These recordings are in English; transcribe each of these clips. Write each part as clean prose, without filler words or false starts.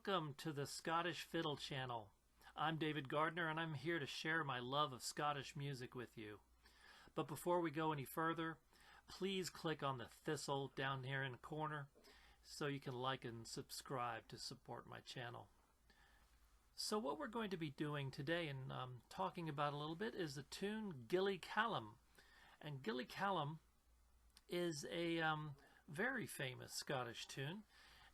Welcome to the Scottish Fiddle Channel. I'm David Gardner and I'm here to share my love of Scottish music with you. But before we go any further, please click on the thistle down here in the corner so you can like and subscribe to support my channel. So what we're going to be doing today and talking about a little bit is the tune Gillie Calum. And Gillie Calum is a very famous Scottish tune.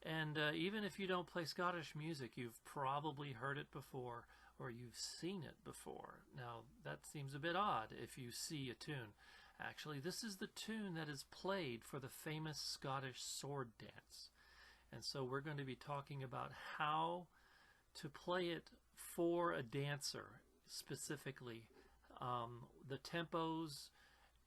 And even if you don't play Scottish music, you've probably heard it before or you've seen it before. Now, that seems a bit odd if you see a tune. Actually, this is the tune that is played for the famous Scottish sword dance. And so we're going to be talking about how to play it for a dancer, specifically the tempos,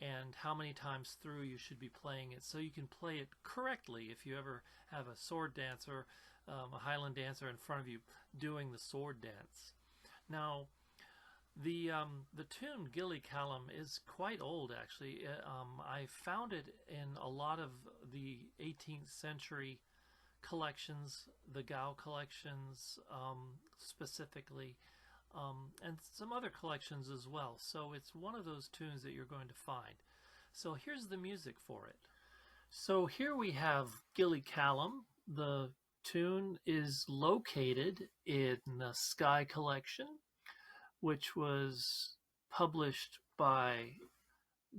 and how many times through you should be playing it so you can play it correctly if you ever have a sword dancer, a Highland dancer in front of you doing the sword dance. Now, the tune Gillie Calum is quite old, actually. I found it in a lot of the 18th century collections, the Gow collections specifically, and some other collections as well. So it's one of those tunes that you're going to find. So here's the music for it. So here we have Gillie Calum. The tune is located in the Skye collection, which was published by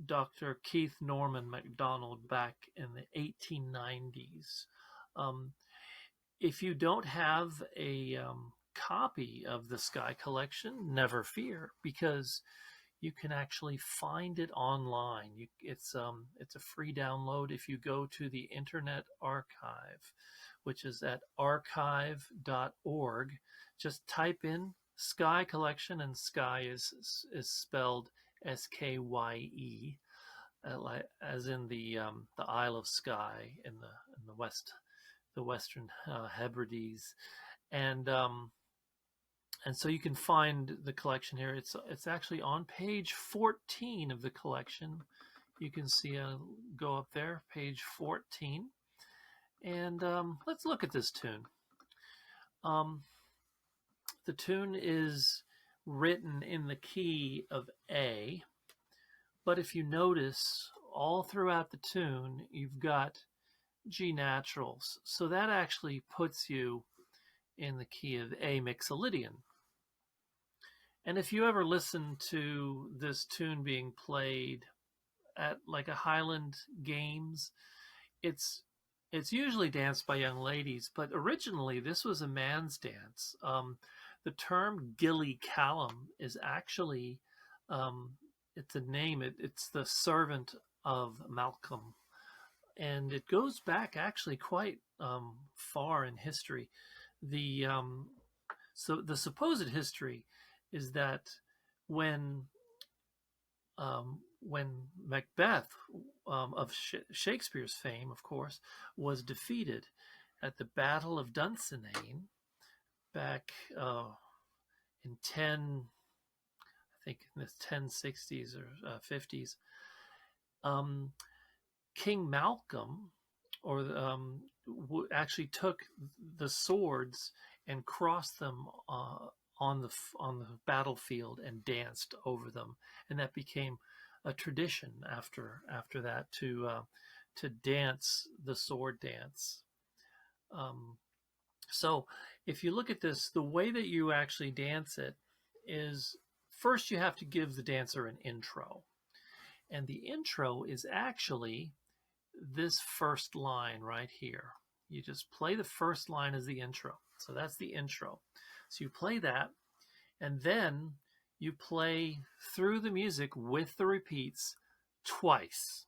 Dr. Keith Norman MacDonald back in the 1890s. If you don't have a copy of the Skye collection, never fear, because you can actually find it online. It's a free download if you go to the Internet Archive, which is at archive.org. Just type in Skye collection, and Skye is spelled S-K-Y-E, as in the Isle of Skye in the Western Hebrides, and so you can find the collection here. It's actually on page 14 of the collection. You can see go up there, page 14, and let's look at this tune. The tune is written in the key of A, but if you notice, all throughout the tune, you've got G naturals. So that actually puts you in the key of A mixolydian. And if you ever listen to this tune being played at like a Highland Games, it's usually danced by young ladies, but originally this was a man's dance. The term Gillie Calum is actually, it's a name, it's the servant of Malcolm. And it goes back actually quite far in history. So the supposed history is that when Macbeth, of Shakespeare's fame, of course, was defeated at the Battle of Dunsinane back in I think in the 1060s or 50s, King Malcolm actually took the swords and crossed them on the battlefield and danced over them, and that became a tradition after that to dance the sword dance. So if you look at this, the way that you actually dance it is, first you have to give the dancer an intro, and the intro is actually this first line right here. You just play the first line as the intro. So that's the intro. So you play that, and then you play through the music with the repeats twice.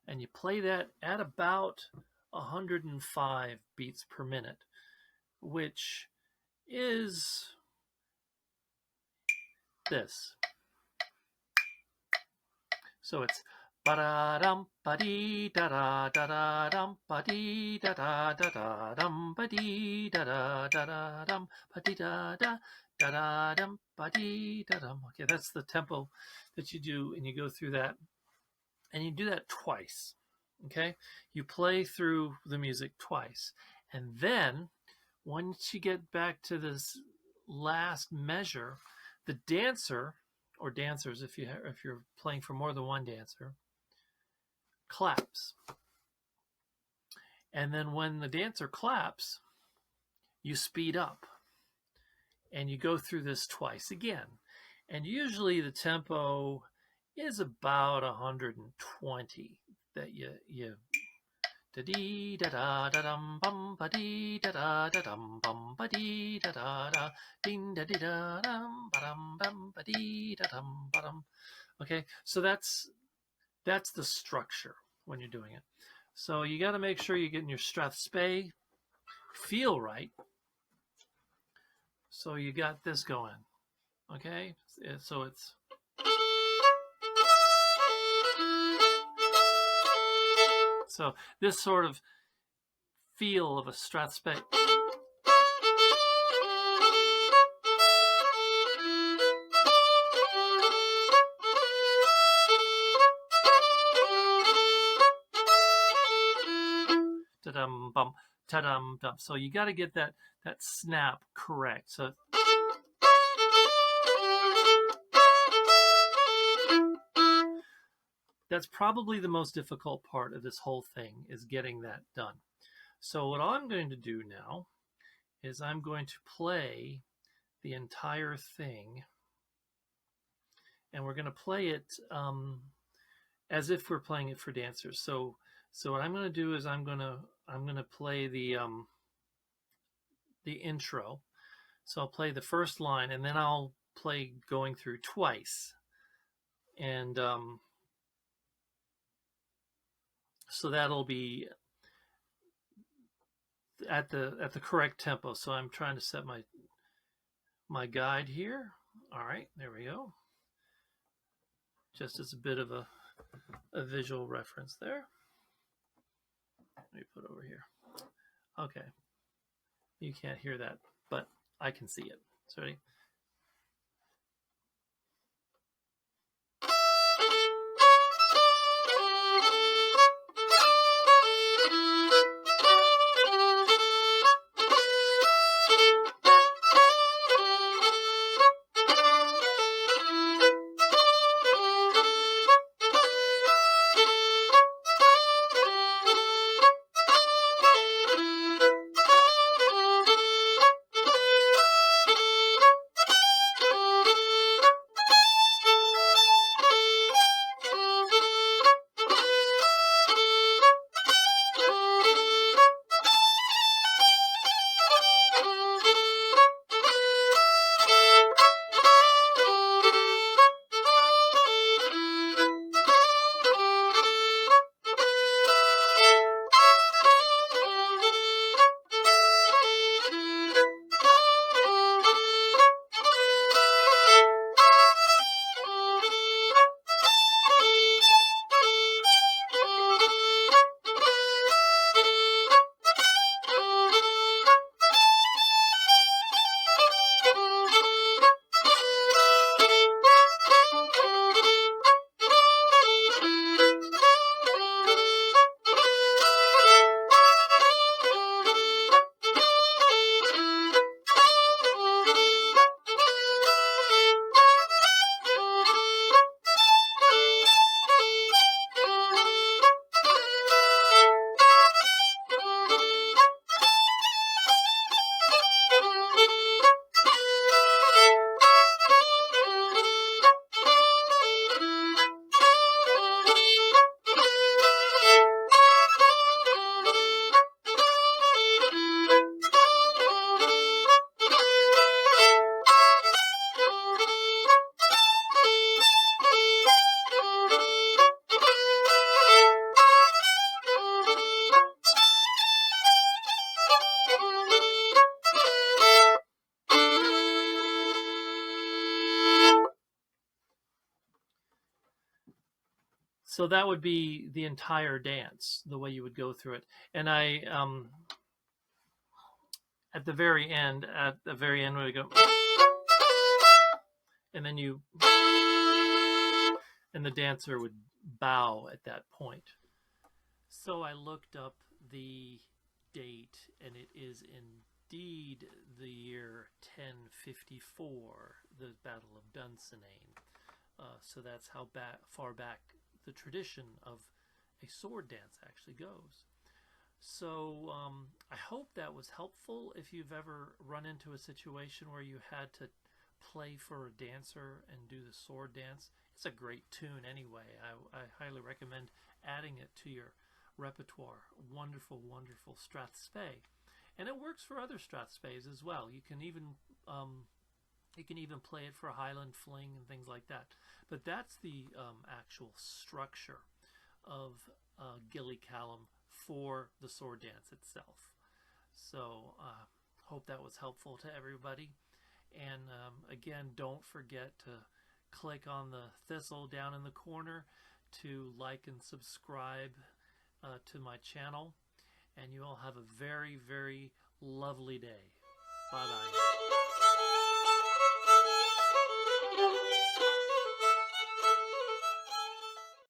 And you play that at about 105 beats per minute, which is this. So it's ba-da-dum, ba-dee-da-da-da-da-dum, ba-dee-da-da-da-da-dum, ba-dee-da-da-da-da-dum, ba-dee-da-da-da-da-dum, ba-dee-da-dum. Okay, that's the tempo that you do, and you go through that. And you do that twice, okay? You play through the music twice. And then once you get back to this last measure, the dancer or dancers, if you're playing for more than one dancer, claps. And then when the dancer claps, you speed up and you go through this twice again. And usually the tempo is about 120 that you da dee da da da dum bum ba dee da da da dum bum ba dee da da da ding da dee da dum ba dum bum ba dee da dum ba dum. Okay, so that's the structure when you're doing it. So you got to make sure you're getting your strathspey feel right. So you got this going. Okay, so it's so this sort of feel of a strathspey. Ta-dum bum, ta-dum dum. So you got to get that snap correct. So that's probably the most difficult part of this whole thing, is getting that done. So what I'm going to do now is I'm going to play the entire thing, and we're going to play it as if we're playing it for dancers. So what I'm going to do is I'm going to play the intro. So I'll play the first line, and then I'll play going through twice, and so that'll be at the correct tempo. So I'm trying to set my guide here. All right, there we go. Just as a bit of a visual reference there. Let me put over here. Okay, you can't hear that, but I can see it. So ready? So that would be the entire dance, the way you would go through it. And I, at the very end, when we go, and then and the dancer would bow at that point. So I looked up the date, and it is in indeed the year 1054, the Battle of Dunsinane. So that's how far back the tradition of a sword dance actually goes. So I hope that was helpful. If you've ever run into a situation where you had to play for a dancer and do the sword dance, it's a great tune anyway. I highly recommend adding it to your repertoire. Wonderful, wonderful strathspey. And it works for other strathspeys as well. You can even play it for a Highland fling and things like that. But that's the actual structure of Gillie Calum for the sword dance itself. So hope that was helpful to everybody. And again, don't forget to click on the thistle down in the corner to like and subscribe to my channel. And you all have a very, very lovely day. Bye-bye.